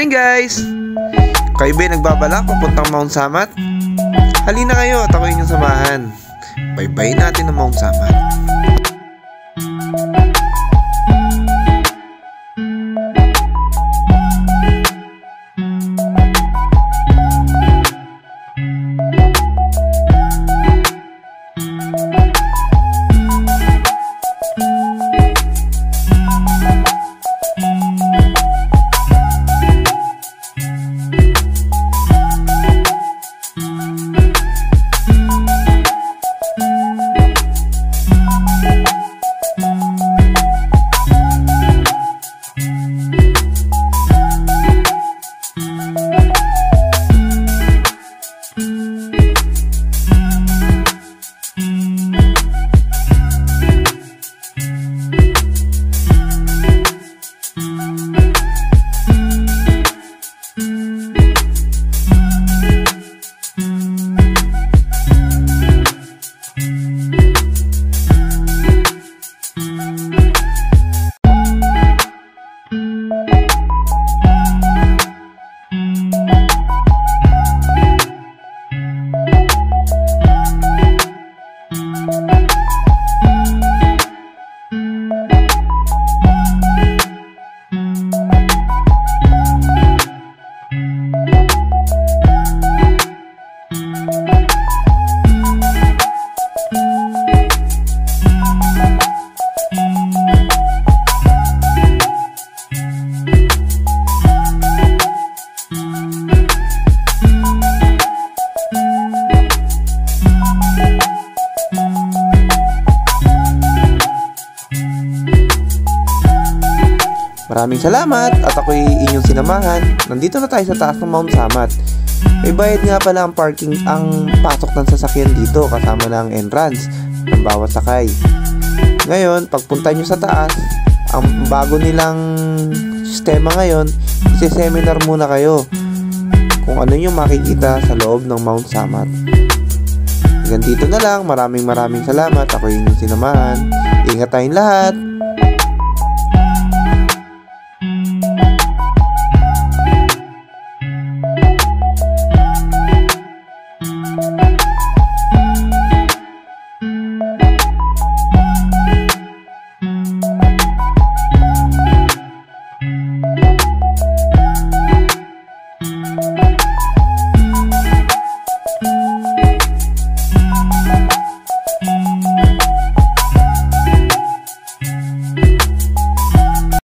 morning guys! Kayo ba'y nagbabalak papuntang Mount Samat? Halina kayo at ako inyong samahan. Baybay natin ang Mount Samat. Maraming salamat at ako'y inyong sinamahan. Nandito na tayo sa taas ng Mount Samat. May bayad nga pala ang parking, ang pasok ng sasakyan dito kasama na ang entrance ng bawat sakay. Ngayon, pagpunta nyo sa taas, ang bago nilang sistema ngayon, isi-seminar muna kayo kung ano yung makikita sa loob ng Mount Samat. Hanggang dito na lang. Maraming salamat. Ako'y inyong sinamahan. Ingat tayong lahat.